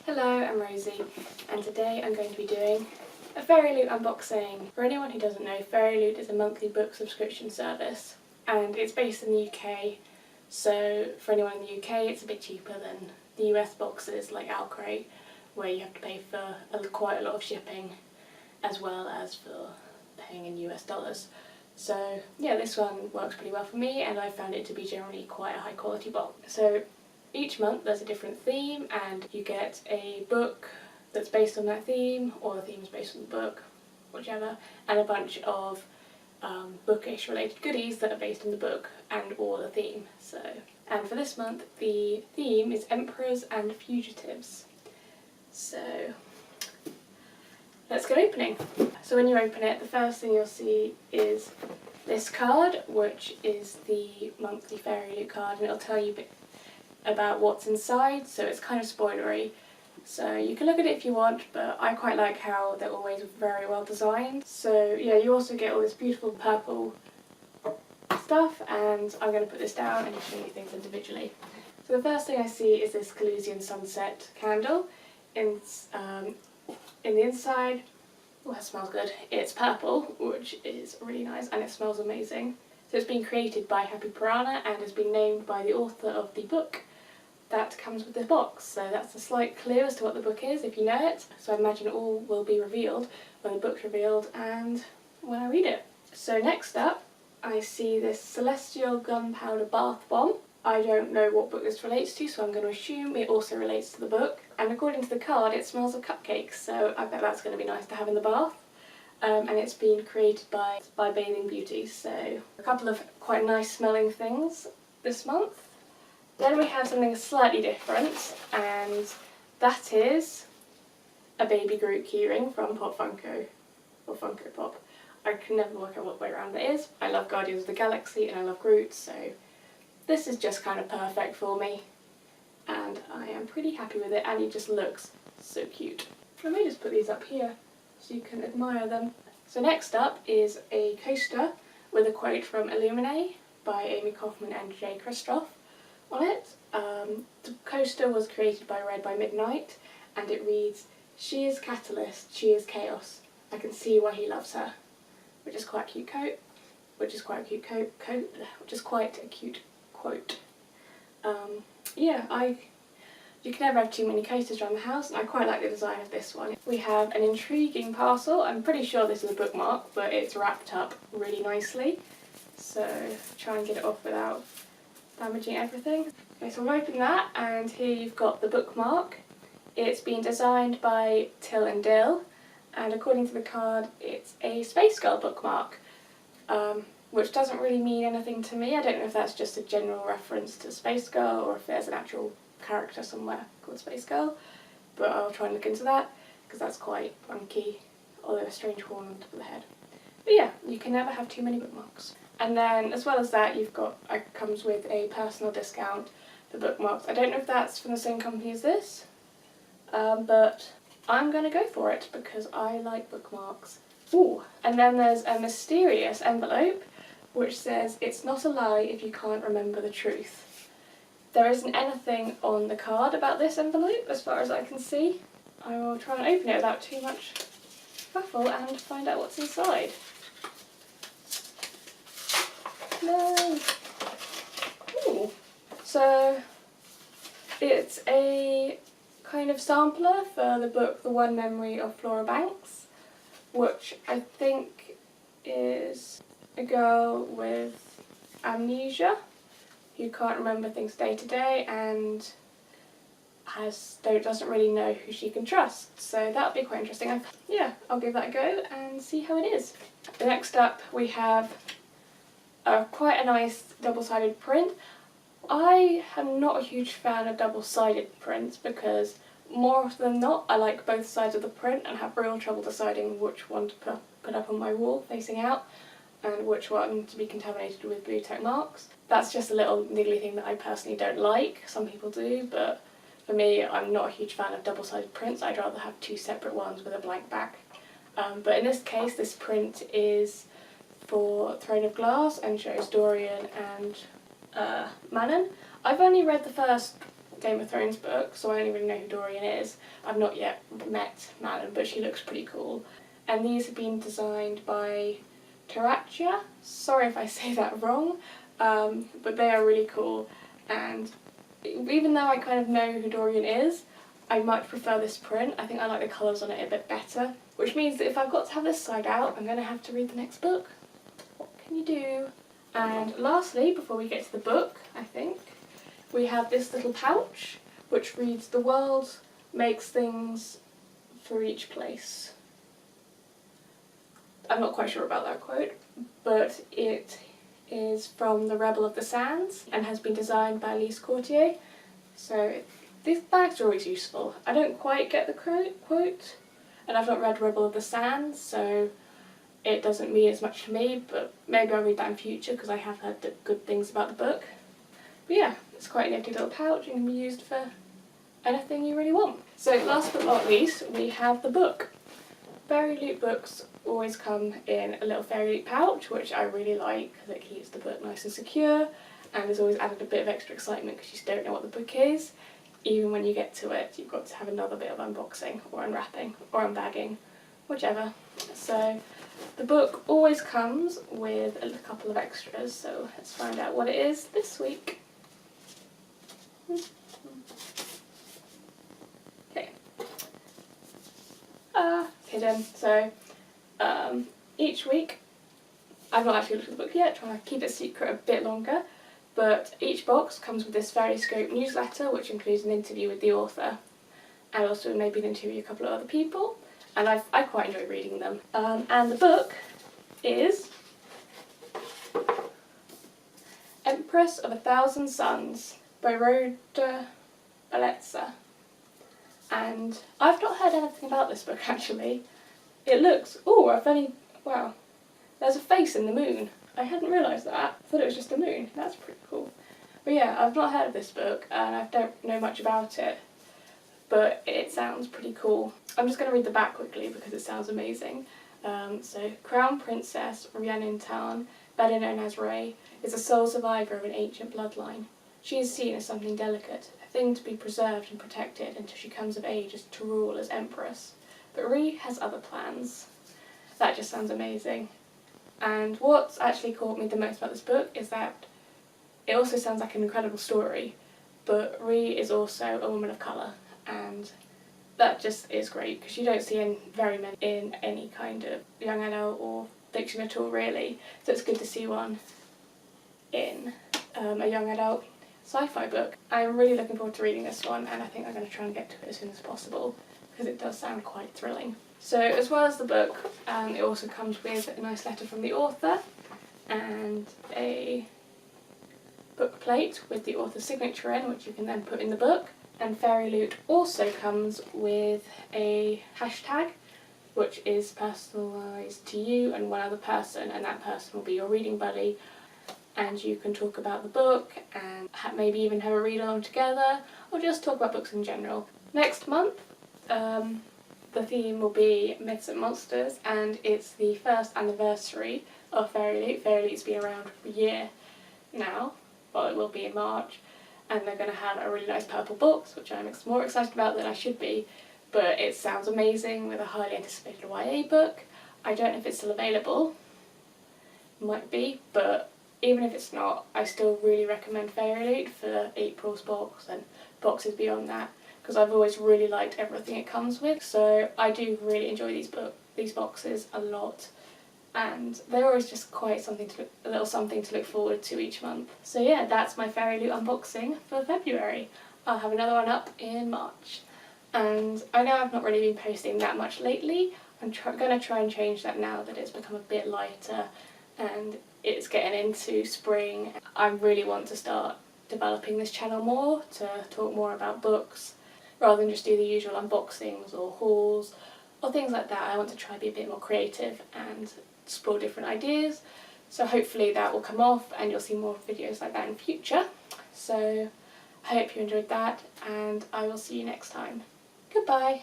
Hello, I'm Rosie, and today I'm going to be doing a FairyLoot unboxing. For anyone who doesn't know, FairyLoot is a monthly book subscription service, and it's based in the UK, so for anyone in the UK it's a bit cheaper than the US boxes like Crate, where you have to pay for quite a lot of shipping, as well as for paying in US dollars. So yeah, this one works pretty well for me, and I found it to be generally quite a high quality box. So each month there's a different theme, and you get a book that's based on that theme, or the theme is based on the book, whichever, and a bunch of bookish related goodies that are based on the book and or the theme. And for this month the theme is Emperors and Fugitives. So let's get opening. So when you open it, the first thing you'll see is this card, which is the monthly FairyLoot card, and it'll tell you a bit about what's inside, so it's kind of spoilery. So you can look at it if you want, but I quite like how they're always very well designed. So yeah, you also get all this beautiful purple stuff, and I'm going to put this down and show you things individually. So the first thing I see is this Calusian Sunset candle. In the inside, oh, that smells good. It's purple, which is really nice, and it smells amazing. So it's been created by Happy Piranha and has been named by the author of the book that comes with this box. So that's a slight clue as to what the book is if you know it. So I imagine all will be revealed when the book's revealed and when I read it. So next up I see this Celestial Gunpowder Bath Bomb. I don't know what book this relates to, so I'm going to assume it also relates to the book. And according to the card, it smells of cupcakes, so I bet that's going to be nice to have in the bath. And it's been created by Bathing Beauty, so a couple of quite nice smelling things this month. Then we have something slightly different, and that is a Baby Groot keyring from Pop Funko, or Funko Pop. I can never work out what way around that is. I love Guardians of the Galaxy and I love Groot, so this is just kind of perfect for me, and I am pretty happy with it, and it just looks so cute. I may just put these up here so you can admire them. So next up is a coaster with a quote from Illuminae by Amy Kaufman and Jay Kristoff on it. The coaster was created by Read by Midnight, and it reads, "She is catalyst, she is chaos. I can see why he loves her," which is quite a cute quote. Yeah, you can never have too many coasters around the house, and I quite like the design of this one. We have an intriguing parcel. I'm pretty sure this is a bookmark, but it's wrapped up really nicely. So try and get it off without damaging everything. Okay, so I've opened that, and here you've got the bookmark. It's been designed by Till and Dill, and according to the card, it's a Space Girl bookmark, which doesn't really mean anything to me. I don't know if that's just a general reference to Space Girl or if there's an actual character somewhere called Space Girl, but I'll try and look into that because that's quite funky, although a strange horn on top of the head. But yeah, you can never have too many bookmarks. And then as well as that, you've got, it comes with a personal discount for bookmarks. I don't know if that's from the same company as this, but I'm going to go for it because I like bookmarks. Ooh, and then there's a mysterious envelope which says, "It's not a lie if you can't remember the truth." There isn't anything on the card about this envelope as far as I can see. I will try and open it without too much faffle and find out what's inside. No! Ooh. So it's a kind of sampler for the book The One Memory of Flora Banks, which I think is a girl with amnesia who can't remember things day to day and doesn't really know who she can trust. So that'll be quite interesting. Yeah, I'll give that a go and see how it is. Next up we have quite a nice double-sided print. I am not a huge fan of double-sided prints because more often than not I like both sides of the print and have real trouble deciding which one to put up on my wall facing out and which one to be contaminated with blue tack marks. That's just a little niggly thing that I personally don't like. Some people do, but for me, I'm not a huge fan of double-sided prints. I'd rather have two separate ones with a blank back. But in this case, this print is for Throne of Glass and shows Dorian and Manon. I've only read the first Game of Thrones book, so I only really know who Dorian is. I've not yet met Madam, but she looks pretty cool. And these have been designed by Taracha. Sorry if I say that wrong, but they are really cool. And even though I kind of know who Dorian is, I much prefer this print. I think I like the colours on it a bit better, which means that if I've got to have this side out, I'm going to have to read the next book. What can you do? And lastly, before we get to the book, I think, we have this little pouch which reads, "The world makes things for each place." I'm not quite sure about that quote, but it is from The Rebel of the Sands and has been designed by Elise Courtier. So these bags are always useful. I don't quite get the quote, and I've not read Rebel of the Sands, so it doesn't mean as much to me, but maybe I'll read that in future because I have heard good things about the book. But yeah, it's quite a nifty little pouch and can be used for anything you really want. So last but not least, we have the book. FairyLoot books always come in a little FairyLoot pouch, which I really like because it keeps the book nice and secure, and has always added a bit of extra excitement because you just don't know what the book is. Even when you get to it, you've got to have another bit of unboxing or unwrapping or unbagging, whichever. So the book always comes with a couple of extras, so let's find out what it is this week. Okay. Hidden. So each week, I've not actually looked at the book yet, trying to keep it secret a bit longer, but each box comes with this Fairyscope newsletter, which includes an interview with the author, and also maybe an interview with a couple of other people, and I quite enjoy reading them. And the book is Empress of 1,000 Suns by Rhoda Bellezza. And I've not heard anything about this book actually. It looks, wow, there's a face in the moon. I hadn't realised that. I thought it was just a moon. That's pretty cool. But yeah, I've not heard of this book and I don't know much about it, but it sounds pretty cool. I'm just going to read the back quickly because it sounds amazing. So, Crown Princess Rhiannon Tarn, better known as Ray, is a sole survivor of an ancient bloodline. She is seen as something delicate, a thing to be preserved and protected until she comes of age to rule as Empress. But Ray has other plans. That just sounds amazing. And what's actually caught me the most about this book is that it also sounds like an incredible story, but Rhi is also a woman of colour, and that just is great because you don't see very many in any kind of young adult or fiction at all really, so it's good to see one in a young adult sci-fi book. I'm really looking forward to reading this one, and I think I'm going to try and get to it as soon as possible because it does sound quite thrilling. So as well as the book, it also comes with a nice letter from the author and a book plate with the author's signature in, which you can then put in the book. And FairyLoot also comes with a hashtag, which is personalised to you and one other person, and that person will be your reading buddy, and you can talk about the book and maybe even have a read along together, or just talk about books in general. Next month, the theme will be Myths and Monsters, and it's the first anniversary of FairyLoot. FairyLoot's been around for a year now, well it will be in March, and they're going to have a really nice purple box, which I'm more excited about than I should be, but it sounds amazing with a highly anticipated YA book. I don't know if it's still available, might be, but even if it's not, I still really recommend FairyLoot for April's box and boxes beyond that, because I've always really liked everything it comes with, so I do really enjoy these boxes a lot, and they're always just quite a little something to look forward to each month. So yeah, that's my FairyLoot unboxing for February. I'll have another one up in March. And I know I've not really been posting that much lately. I'm going to try and change that now that it's become a bit lighter and it's getting into spring. I really want to start developing this channel more, to talk more about books, rather than just do the usual unboxings or hauls or things like that. I want to try and be a bit more creative and explore different ideas, so hopefully that will come off and you'll see more videos like that in future. So I hope you enjoyed that, and I will see you next time. Goodbye!